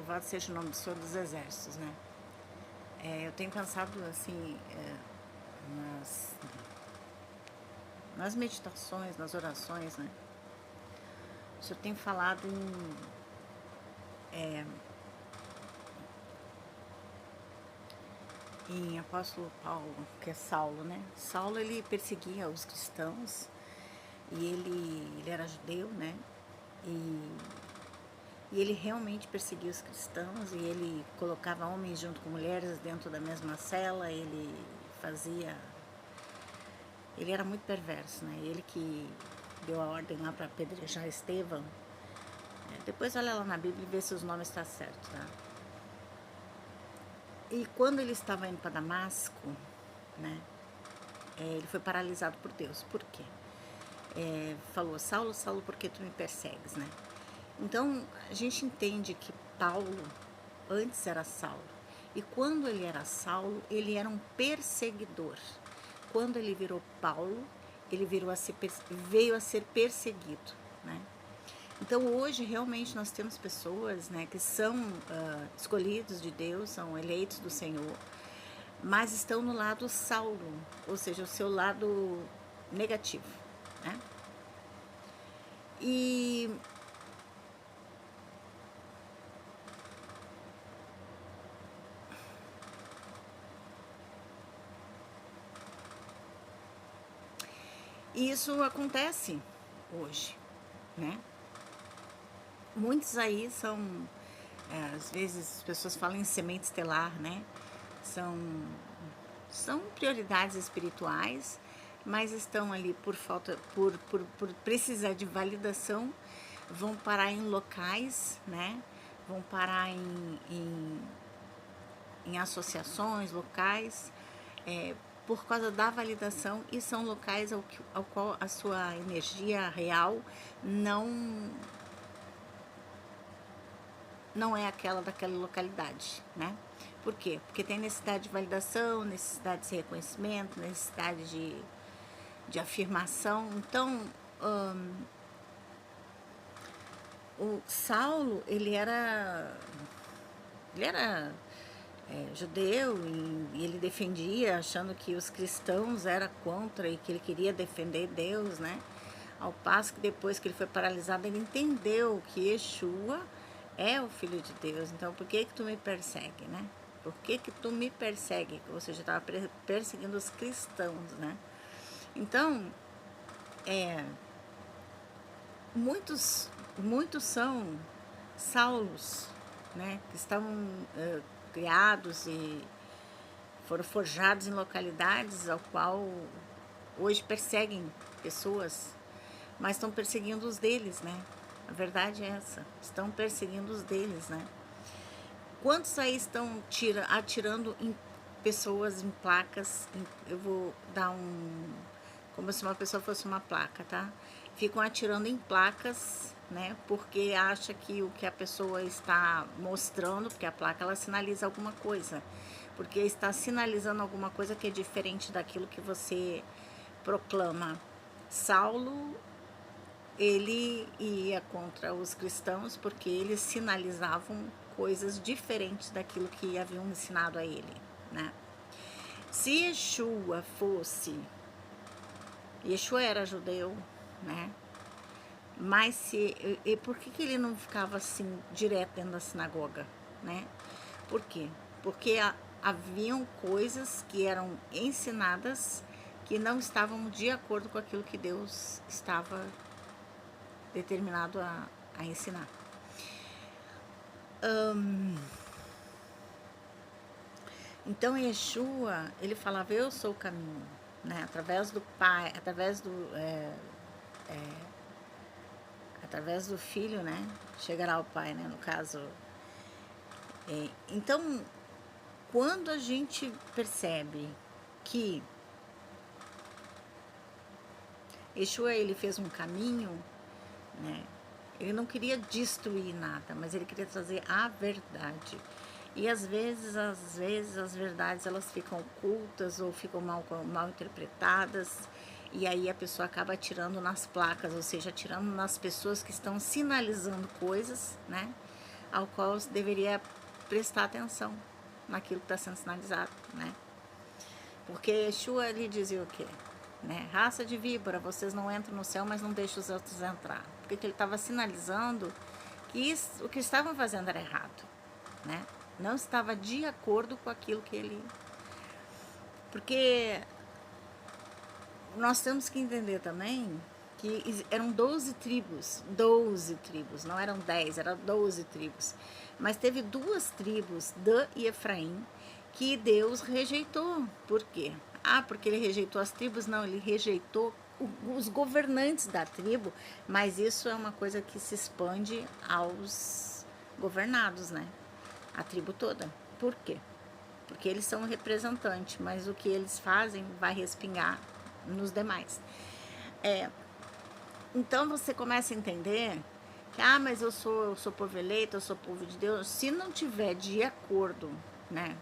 louvado seja o nome do Senhor dos Exércitos, né? Eu tenho pensado, assim, nas, nas meditações, nas orações, né? O Senhor tem falado em apóstolo Paulo, que é Saulo, né? Saulo, ele perseguia os cristãos e ele era judeu, né? E ele realmente perseguia os cristãos e ele colocava homens junto com mulheres dentro da mesma cela, ele fazia... Ele era muito perverso, né? Ele que deu a ordem lá para apedrejar Estevão. Depois olha lá na Bíblia e vê se os nomes estão certos, tá? E quando ele estava indo para Damasco, né? Ele foi paralisado por Deus. Por quê? Falou, Saulo, Saulo, por que tu me persegues, né? Então, a gente entende que Paulo antes era Saulo. E quando ele era Saulo, ele era um perseguidor. Quando ele virou Paulo, ele veio a ser perseguido, né? Então, hoje, realmente, nós temos pessoas, né, que são escolhidos de Deus, são eleitos do Senhor, mas estão no lado Saulo, ou seja, o seu lado negativo, né? E isso acontece hoje, né? Muitos aí são, às vezes as pessoas falam em semente estelar, né? São prioridades espirituais, mas estão ali por falta, por precisar de validação, vão parar em locais, né? Vão parar em associações locais, por causa da validação, e são locais ao qual a sua energia real não é aquela daquela localidade, né? Por quê? Porque tem necessidade de validação, necessidade de reconhecimento, necessidade de afirmação. Então, o Saulo, ele era judeu e ele defendia, achando que os cristãos eram contra e que ele queria defender Deus, né? Ao passo que depois que ele foi paralisado, ele entendeu que Yeshua é o Filho de Deus. Então, por que tu me persegue, né? Por que tu me persegue? Ou seja, estava perseguindo os cristãos, né? Então, muitos são Saulos, né? Que estavam criados e foram forjados em localidades ao qual hoje perseguem pessoas, mas estão perseguindo os deles, né? A verdade é essa, estão perseguindo os deles, né? Quantos aí estão atirando em pessoas, em placas? Eu vou dar como se uma pessoa fosse uma placa, tá? Ficam atirando em placas, né? Porque acha que o que a pessoa está mostrando, porque a placa ela sinaliza alguma coisa, porque está sinalizando alguma coisa que é diferente daquilo que você proclama. Saulo, ele ia contra os cristãos porque eles sinalizavam coisas diferentes daquilo que haviam ensinado a ele, né? Se Yeshua era judeu, né? Mas por que ele não ficava assim direto dentro da sinagoga, né? Por quê? Porque haviam coisas que eram ensinadas que não estavam de acordo com aquilo que Deus estava determinado a ensinar. Então Yeshua, ele falava, eu sou o caminho, né? Através do Pai, através do Filho, né? Chegará ao Pai, né? No caso. Então, quando a gente percebe que Yeshua, ele fez um caminho, né? Ele não queria destruir nada, mas ele queria trazer a verdade. E às vezes as verdades elas ficam ocultas ou ficam mal interpretadas, e aí a pessoa acaba atirando nas placas, ou seja, atirando nas pessoas que estão sinalizando coisas, né? ao qual você deveria prestar atenção naquilo que está sendo sinalizado, né? Porque Yeshua lhe dizia o quê? Né? Raça de víbora, vocês não entram no céu, mas não deixam os outros entrar. Porque ele estava sinalizando que o que estavam fazendo era errado, né? Não estava de acordo com aquilo que ele... Porque nós temos que entender também que eram 12 tribos, não eram 10, eram 12 tribos. Mas teve 2 tribos, Dan e Efraim, que Deus rejeitou. Por quê? Porque ele rejeitou as tribos? Não, ele rejeitou os governantes da tribo, mas isso é uma coisa que se expande aos governados, né? A tribo toda. Por quê? Porque eles são representantes, mas o que eles fazem vai respingar nos demais. Então você começa a entender que, mas eu sou povo eleito, eu sou povo de Deus. Se não tiver de acordo, né?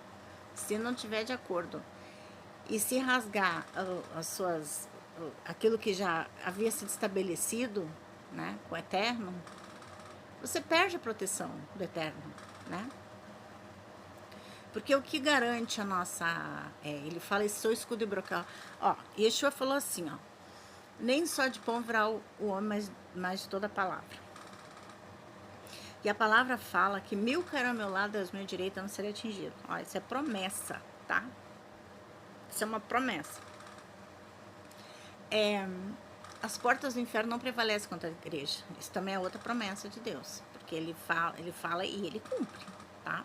Se não tiver de acordo e se rasgar aquilo que já havia sido estabelecido, né, com o Eterno, você perde a proteção do Eterno, né? Porque o que garante a nossa... ele fala, sou escudo e brocal. Yeshua falou assim, nem só de pão virá o homem, mas de toda a palavra. E a palavra fala que 1000 cairão ao meu lado e ao meu direito, eu não serei atingido. Isso é promessa, tá? Isso é uma promessa. As portas do inferno não prevalecem contra a igreja. Isso também é outra promessa de Deus. Porque ele fala e ele cumpre, tá?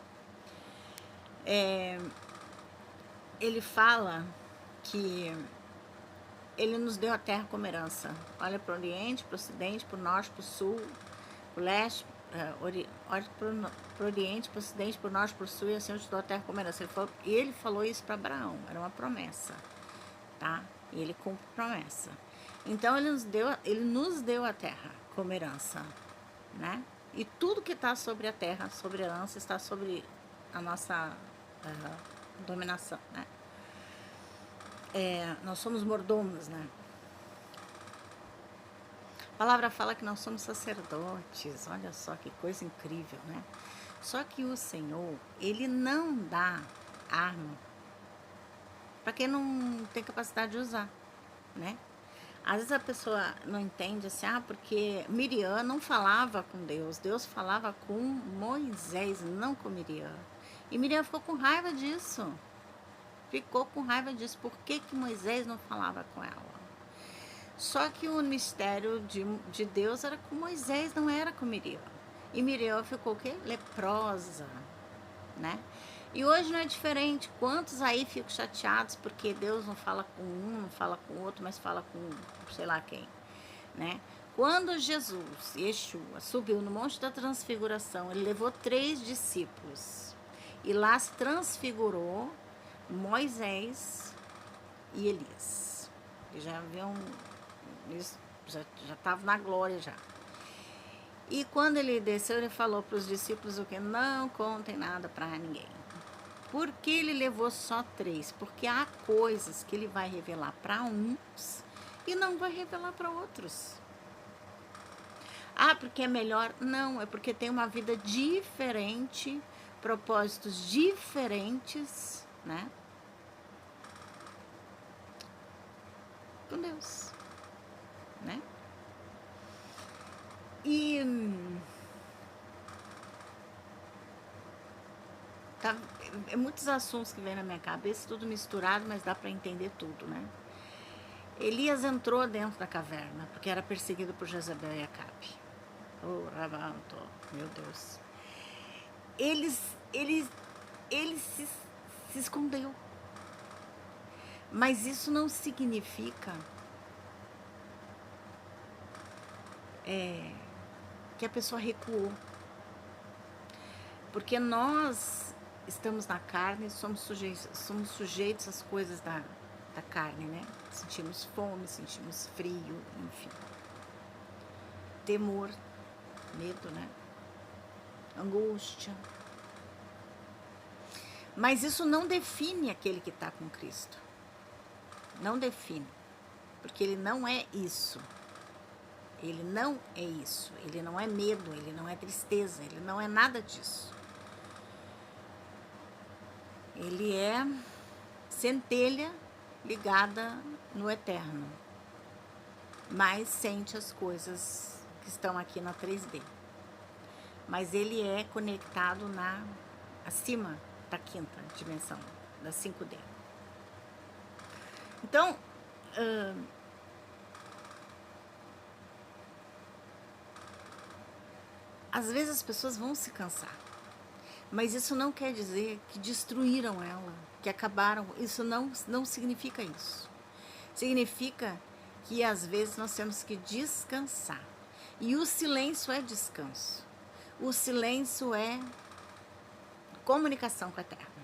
Ele fala que ele nos deu a terra como herança. Olha para o Oriente, para o Ocidente, para o Norte, para o Sul, para o Leste, olha para o Oriente, para o Ocidente, para o Norte, para o Sul, e assim eu te dou a terra como herança. Ele falou isso para Abraão, era uma promessa, tá? E ele cumpre a promessa. Então ele nos deu a terra como herança, né? E tudo que está sobre a terra, sobre a herança, está sobre a nossa dominação, né? Nós somos mordomos, né? A palavra fala que nós somos sacerdotes. Olha só que coisa incrível, né? Só que o Senhor, ele não dá arma para quem não tem capacidade de usar, né? Às vezes a pessoa não entende assim, porque Miriam não falava com Deus, Deus falava com Moisés, não com Miriam. E Miriam ficou com raiva disso. Por que Moisés não falava com ela? Só que o mistério de Deus era com Moisés, não era com Miriam. E Miriam ficou o quê? Leprosa, né? E hoje não é diferente. Quantos aí ficam chateados porque Deus não fala com um, não fala com o outro, mas fala com sei lá quem, né? Quando Jesus, Yeshua, subiu no Monte da Transfiguração, ele levou 3 discípulos. E lá se transfigurou Moisés e Elias. Eles já haviam... Eles já estavam na glória já. E quando ele desceu, ele falou para os discípulos o que? Não contem nada para ninguém. Por que ele levou só 3? Porque há coisas que ele vai revelar para uns e não vai revelar para outros. Porque é melhor? Não, é porque tem uma vida diferente, propósitos diferentes, né? Com Deus, né? E muitos assuntos que vem na minha cabeça, tudo misturado, mas dá para entender tudo, né? Elias entrou dentro da caverna, porque era perseguido por Jezabel e Acabe. Rabanto, meu Deus. Ele se escondeu. Mas isso não significa que a pessoa recuou. Porque nós estamos na carne, somos sujeitos às coisas da carne, né? Sentimos fome, sentimos frio, enfim. Temor, medo, né? Angústia. Mas isso não define aquele que está com Cristo. Não define. Porque ele não é isso. Ele não é isso, ele não é medo, ele não é tristeza, ele não é nada disso. Ele é centelha ligada no eterno, mas sente as coisas que estão aqui na 3D. Mas ele é conectado acima da quinta dimensão, da 5D. Então, às vezes as pessoas vão se cansar, mas isso não quer dizer que destruíram ela, que acabaram. Isso não significa isso. Significa que às vezes nós temos que descansar. E o silêncio é descanso. O silêncio é comunicação com a Terra.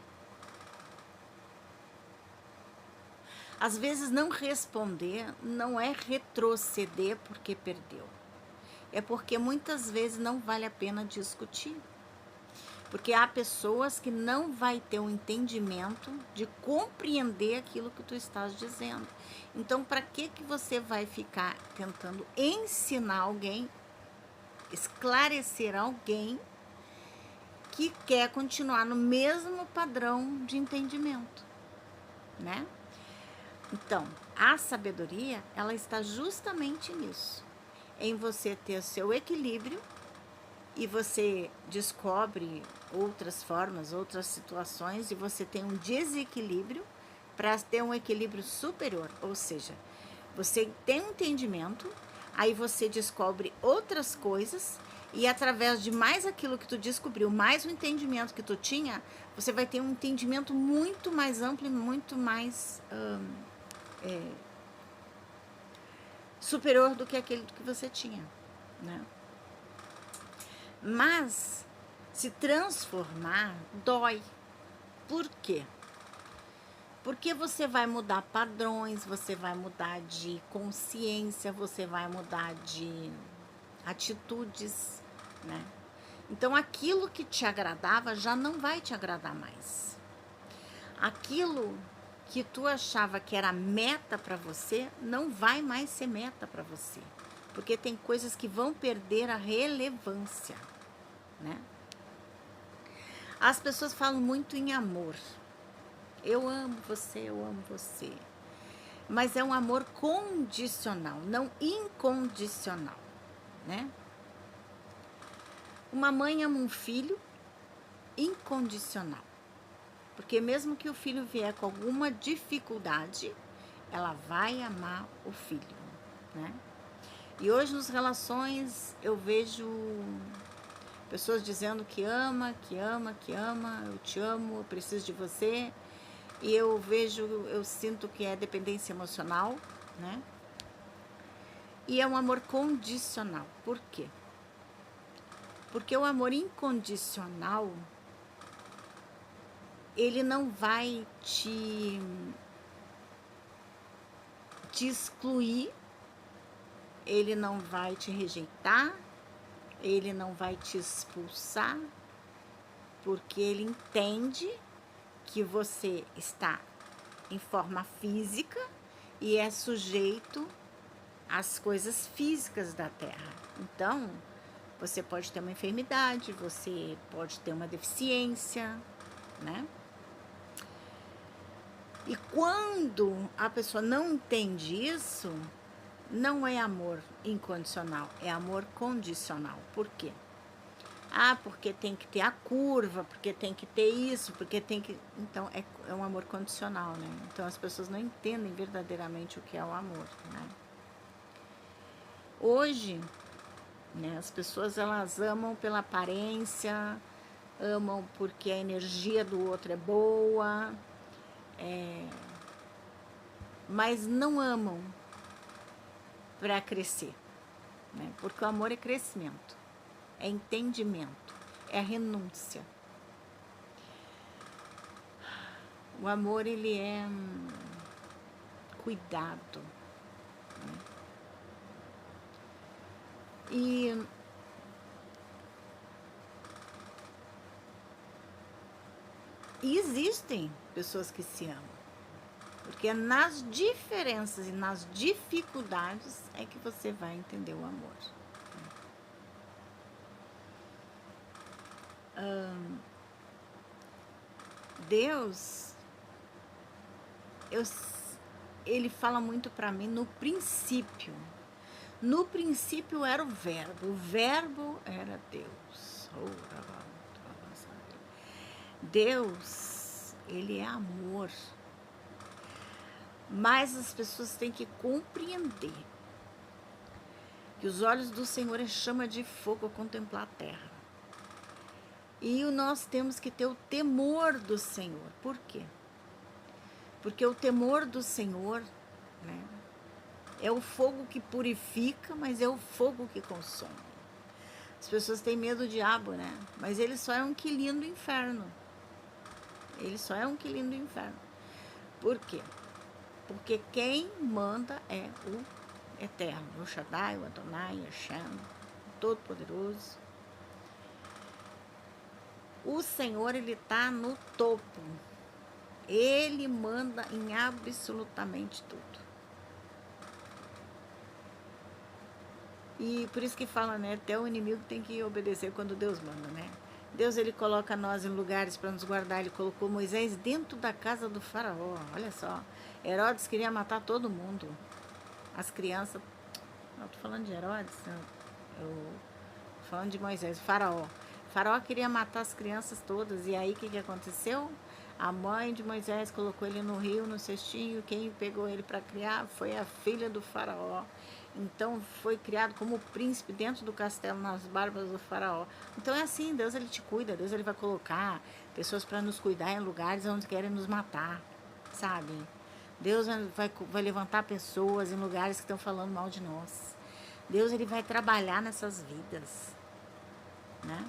Às vezes não responder não é retroceder porque perdeu. É porque muitas vezes não vale a pena discutir. Porque há pessoas que não vai ter um entendimento de compreender aquilo que tu estás dizendo. Então, para que você vai ficar tentando ensinar alguém, esclarecer alguém que quer continuar no mesmo padrão de entendimento, né? Então, a sabedoria, ela está justamente nisso, em você ter seu equilíbrio e você descobre outras formas, outras situações e você tem um desequilíbrio para ter um equilíbrio superior, ou seja, você tem um entendimento, aí você descobre outras coisas e através de mais aquilo que tu descobriu, mais o entendimento que tu tinha, você vai ter um entendimento muito mais amplo e muito mais superior do que aquele que você tinha, né? Mas se transformar dói. Por quê? Porque você vai mudar padrões, você vai mudar de consciência, você vai mudar de atitudes, né? Então aquilo que te agradava já não vai te agradar mais. Aquilo que tu achava que era meta para você não vai mais ser meta para você, porque tem coisas que vão perder a relevância, né? As pessoas falam muito em amor. Eu amo você. Mas é um amor condicional, não incondicional, né? Uma mãe ama um filho incondicional. Porque mesmo que o filho vier com alguma dificuldade, ela vai amar o filho, né? E hoje nas relações eu vejo pessoas dizendo que ama, eu te amo, eu preciso de você. E eu sinto que é dependência emocional, né? E é um amor condicional. Por quê? Porque o amor incondicional, ele não vai te excluir, ele não vai te rejeitar, ele não vai te expulsar, porque ele entende que você está em forma física e é sujeito às coisas físicas da Terra. Então, você pode ter uma enfermidade, você pode ter uma deficiência, né? E quando a pessoa não entende isso, não é amor incondicional, é amor condicional. Por quê? Ah, porque tem que ter a curva, porque tem que ter isso, porque tem que... Então, é um amor condicional, né? Então, as pessoas não entendem verdadeiramente o que é o amor, né? Hoje, né, as pessoas, elas amam pela aparência, amam porque a energia do outro é boa, mas não amam para crescer, né? Porque o amor é crescimento, é entendimento, é renúncia. O amor, ele é cuidado, né? E existem pessoas que se amam, Porque é nas diferenças e nas dificuldades é que você vai entender o amor. Deus, eu, ele fala muito para mim no princípio. No princípio era o verbo era Deus. Deus, ele é amor. Mas as pessoas têm que compreender que os olhos do Senhor é chama de fogo a contemplar a terra. E nós temos que ter o temor do Senhor. Por quê? Porque o temor do Senhor, né, é o fogo que purifica, mas é o fogo que consome. As pessoas têm medo do diabo, né? Mas ele só é um quilinho do inferno. Ele só é um quilinho do inferno. Por quê? Porque quem manda é o Eterno, o Shaddai, o Adonai, o Hashem, Todo-Poderoso. O Senhor, ele está no topo. Ele manda em absolutamente tudo. E por isso que fala, né? Até o inimigo tem que obedecer quando Deus manda, né? Deus, ele coloca nós em lugares para nos guardar. Ele colocou Moisés dentro da casa do faraó. Olha só. Herodes queria matar todo mundo. As crianças... Não, estou falando de Herodes. Eu falando de Moisés, faraó. O faraó queria matar as crianças todas. E aí, o que aconteceu? A mãe de Moisés colocou ele no rio, no cestinho. Quem pegou ele para criar foi a filha do faraó. Então, foi criado como príncipe dentro do castelo, nas barbas do faraó. Então, é assim, Deus, ele te cuida. Deus, ele vai colocar pessoas para nos cuidar em lugares onde querem nos matar, sabe? Deus vai levantar pessoas em lugares que estão falando mal de nós. Deus, ele vai trabalhar nessas vidas, né?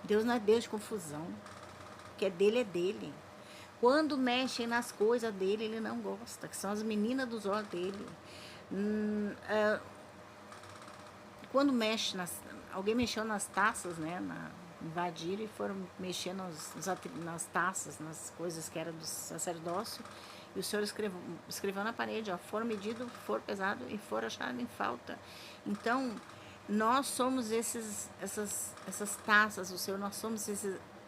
Deus não é Deus de confusão. O que é dele. Quando mexem nas coisas dele, ele não gosta, que são as meninas dos olhos dele. Quando mexe, alguém mexeu nas taças, né? Invadiram e foram mexer nas taças, nas coisas que eram do sacerdócio. E o Senhor escreveu na parede, ó, for medido, for pesado e for achado em falta. Então, nós somos essas taças do Senhor, nós somos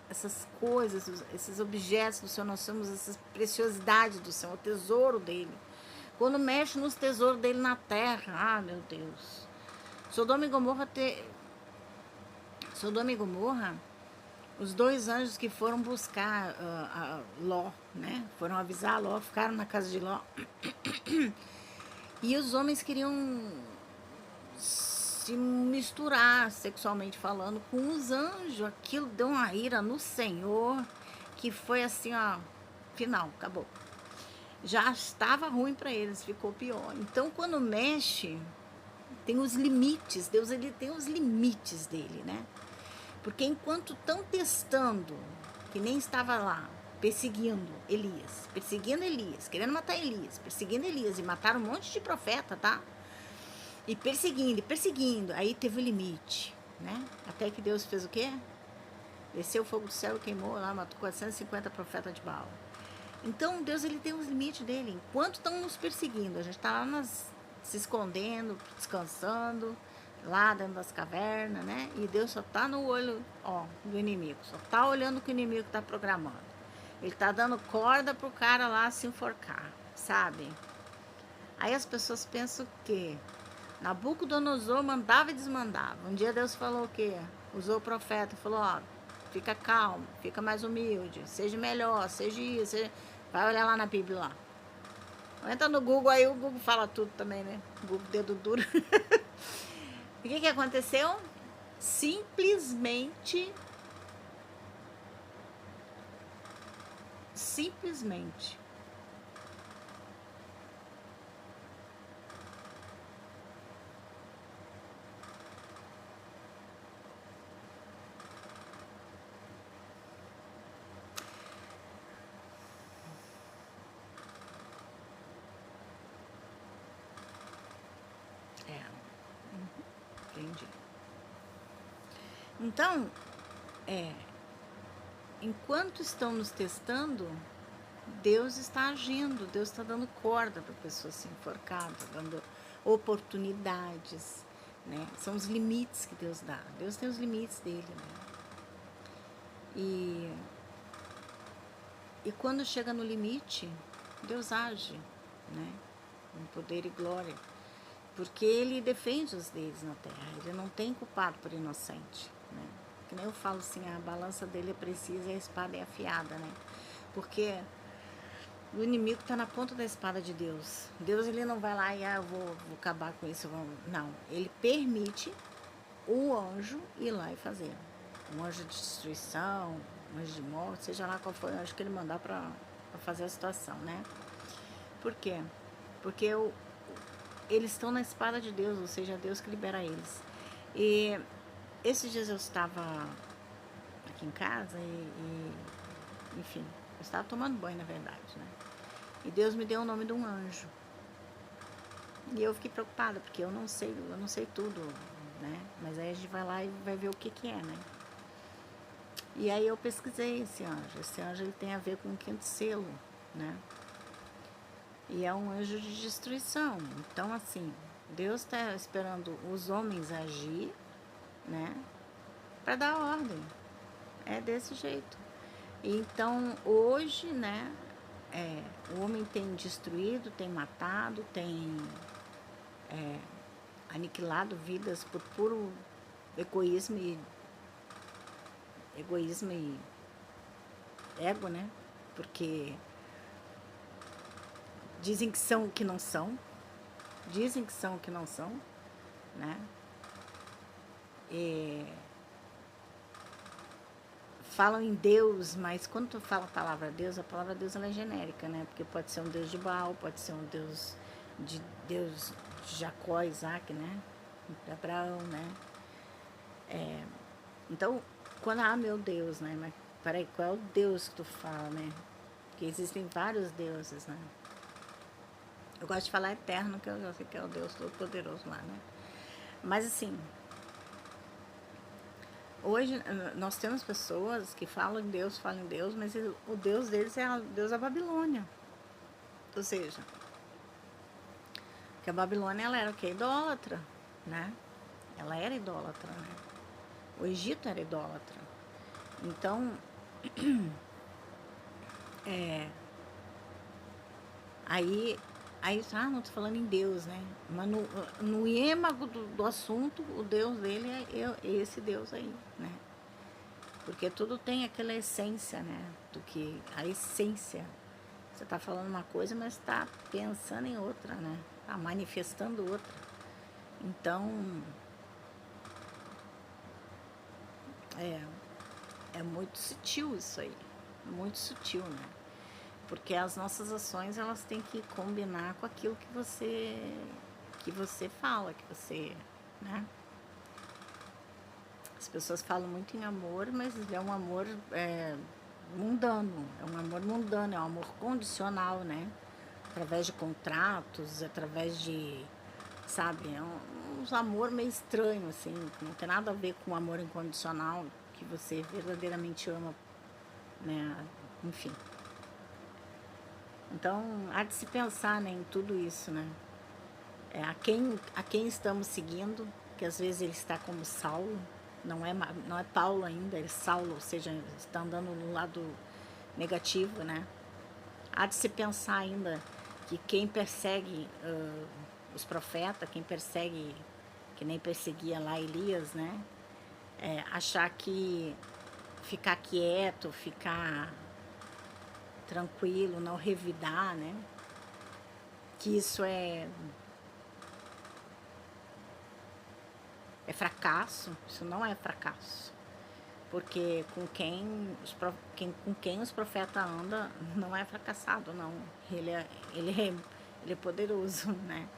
essas coisas, esses objetos do Senhor, nós somos essas preciosidades do Senhor, o tesouro dele. Quando mexe nos tesouros dele na terra, meu Deus. Sodoma e Gomorra, os 2 anjos que foram buscar Ló, né? Foram avisar Ló, ficaram na casa de Ló. E os homens queriam se misturar sexualmente falando com os anjos. Aquilo deu uma ira no Senhor, que foi assim, ó, final, acabou. Já estava ruim para eles, ficou pior. Então, quando mexe, tem os limites. Deus, ele tem os limites dele, né? Porque enquanto estão testando, que nem estava lá, perseguindo Elias, querendo matar Elias, perseguindo Elias, e mataram um monte de profeta, tá? E perseguindo, aí teve o limite, né? Até que Deus fez o quê? Desceu o fogo do céu e queimou lá, matou 450 profetas de Baal. Então, Deus, ele tem os limites dele. Enquanto estão nos perseguindo, a gente está lá se escondendo, descansando, lá dentro das cavernas, né? E Deus só está no olho, ó, do inimigo. Só está olhando o que o inimigo está programando. Ele está dando corda pro cara lá se enforcar, sabe? Aí as pessoas pensam que Nabucodonosor mandava e desmandava. Um dia Deus falou o quê? Usou o profeta, falou, ó, fica calmo, fica mais humilde, seja melhor, seja isso. Vai olhar lá na Bíblia lá. Entra no Google aí, o Google fala tudo também, né? Google dedo duro. E o que aconteceu? Simplesmente entendi. Então, enquanto estão nos testando, Deus está agindo, Deus está dando corda para a pessoa se enforcar, está dando oportunidades, né? São os limites que Deus dá. Deus tem os limites dele, né? E quando chega no limite, Deus age, né? Com poder e glória. Porque ele defende os deles na terra. Ele não tem culpado por inocente, né? Que nem eu falo assim, a balança dele é precisa e a espada é afiada, né? Porque o inimigo está na ponta da espada de Deus. Deus, ele não vai lá e eu vou acabar com isso. Não, ele permite o anjo ir lá e fazer. Um anjo de destruição, um anjo de morte, seja lá qual for o anjo que ele mandar para fazer a situação, né? Por quê? Porque eles estão na espada de Deus, ou seja, Deus que libera eles. E esses dias eu estava aqui em casa enfim, eu estava tomando banho, na verdade, né? E Deus me deu o nome de um anjo. E eu fiquei preocupada, porque eu não sei tudo, né? Mas aí a gente vai lá e vai ver o que é, né? E aí eu pesquisei esse anjo. Esse anjo, ele tem a ver com o quinto selo, né? E é um anjo de destruição. Então, assim, Deus está esperando os homens agir, né? Para dar ordem. É desse jeito. Então, hoje, né? O homem tem destruído, tem matado, tem aniquilado vidas por puro egoísmo e ego, né? Porque dizem que são o que não são, né? E falam em Deus, mas quando tu fala a palavra Deus ela é genérica, né? Porque pode ser um Deus de Baal, pode ser um Deus de Jacó, Isaac, né? De Abraão, né? Então, quando, meu Deus, né? Mas peraí, qual é o Deus que tu fala, né? Porque existem vários deuses, né? Eu gosto de falar eterno, que eu já sei que é o Deus Todo-Poderoso lá, né? Mas assim, hoje nós temos pessoas que falam em Deus, mas o Deus deles é o Deus da Babilônia. Ou seja, que a Babilônia, ela era o quê? Idólatra, né? Ela era idólatra, né? O Egito era idólatra. Então, aí, não tô falando em Deus, né? Mas no êmago do assunto, o Deus dele é esse Deus aí, né? Porque tudo tem aquela essência, né? A essência. Você tá falando uma coisa, mas tá pensando em outra, né? Tá manifestando outra. Então, é muito sutil isso aí. Muito sutil, né? Porque as nossas ações, elas têm que combinar com aquilo que você fala, né? As pessoas falam muito em amor, mas é um amor mundano, é um amor condicional, né? Através de contratos, através de, sabe, uns amor meio estranho, assim, não tem nada a ver com o amor incondicional, que você verdadeiramente ama, né? Enfim. Então, há de se pensar, né, em tudo isso, né? A quem estamos seguindo, que às vezes ele está como Saulo, não é Paulo ainda, ele é Saulo, ou seja, está andando no lado negativo, né? Há de se pensar ainda que quem persegue os profetas, quem persegue, que nem perseguia lá Elias, né? Achar que ficar quieto, ficar tranquilo, não revidar, né? Que isso é fracasso. Isso não é fracasso. Porque com quem os profetas andam não é fracassado, não. Ele é poderoso, né?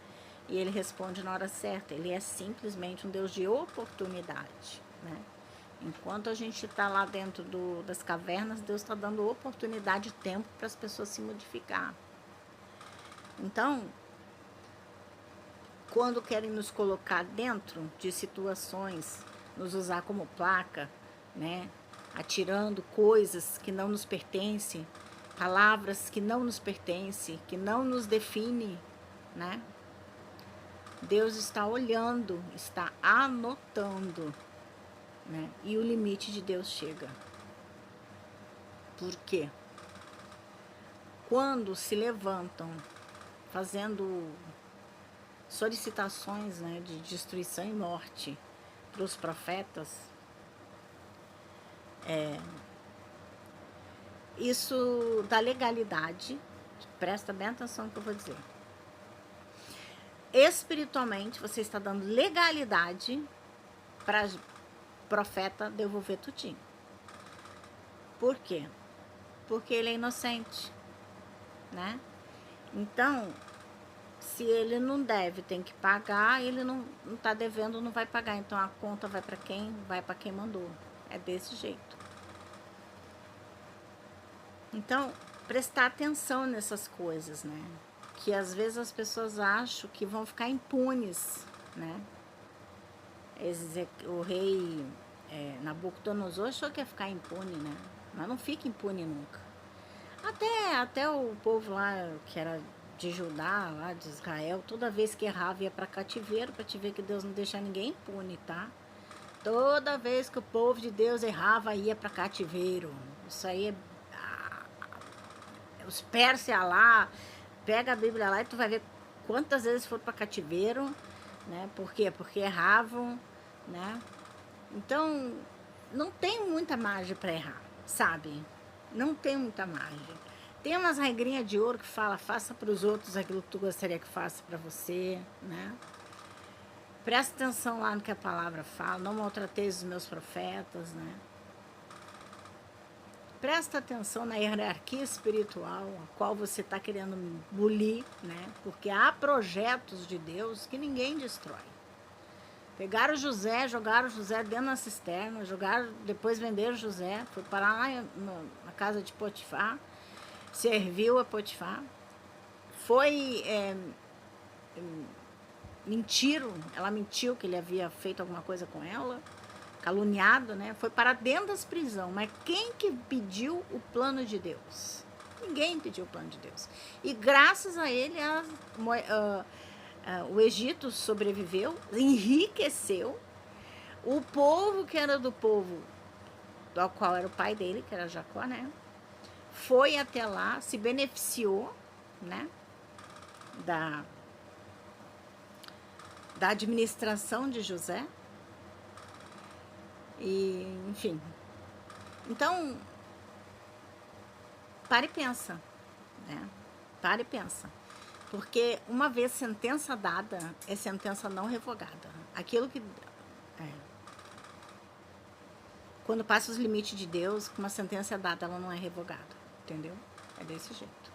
E ele responde na hora certa. Ele é simplesmente um Deus de oportunidade, né? Enquanto a gente está lá dentro das cavernas, Deus está dando oportunidade e tempo para as pessoas se modificar. Então, quando querem nos colocar dentro de situações, nos usar como placa, né? Atirando coisas que não nos pertencem, palavras que não nos pertencem, que não nos definem, né? Deus está olhando, está anotando, né? E o limite de Deus chega. Por quê? Quando se levantam fazendo solicitações, né, de destruição e morte para os profetas, isso dá legalidade, presta bem atenção no que eu vou dizer. Espiritualmente, você está dando legalidade para profeta devolver tudinho. Por quê? Porque ele é inocente, né? Então, se ele não deve, tem que pagar, ele não está devendo, não vai pagar. Então, a conta vai para quem? Vai para quem mandou. É desse jeito. Então, prestar atenção nessas coisas, né? Que às vezes as pessoas acham que vão ficar impunes, né? O rei Nabucodonosor achou que ia ficar impune, né? Mas não fica impune nunca. Até o povo lá, que era de Judá, lá de Israel, toda vez que errava ia para cativeiro, para te ver que Deus não deixa ninguém impune, tá? Toda vez que o povo de Deus errava, ia para cativeiro. Isso aí os persas lá, pega a Bíblia lá e tu vai ver quantas vezes foram para cativeiro, né? Por quê? Porque erravam, né? Então, não tem muita margem para errar, sabe? Não tem muita margem. Tem umas regrinhas de ouro que fala, faça para os outros aquilo que tu gostaria que faça para você, né? Presta atenção lá no que a palavra fala, não maltrateis os meus profetas, né? Presta atenção na hierarquia espiritual, a qual você está querendo bulir, né? Porque há projetos de Deus que ninguém destrói. Pegaram José, jogaram José dentro da cisterna, depois venderam José, foi parar lá na casa de Potifar, serviu a Potifar, ela mentiu que ele havia feito alguma coisa com ela, caluniado, né? Foi para dentro das prisões. Mas quem que pediu o plano de Deus? Ninguém pediu o plano de Deus. E graças a ele, o Egito sobreviveu, enriqueceu. O povo que era do povo, do qual era o pai dele, que era Jacó, né? Foi até lá, se beneficiou, né? Da administração de José. E, enfim. Então, para e pensa, né? Para e pensa. Porque uma vez sentença dada, é sentença não revogada. Aquilo que... quando passa os limites de Deus, uma sentença dada, ela não é revogada. Entendeu? É desse jeito.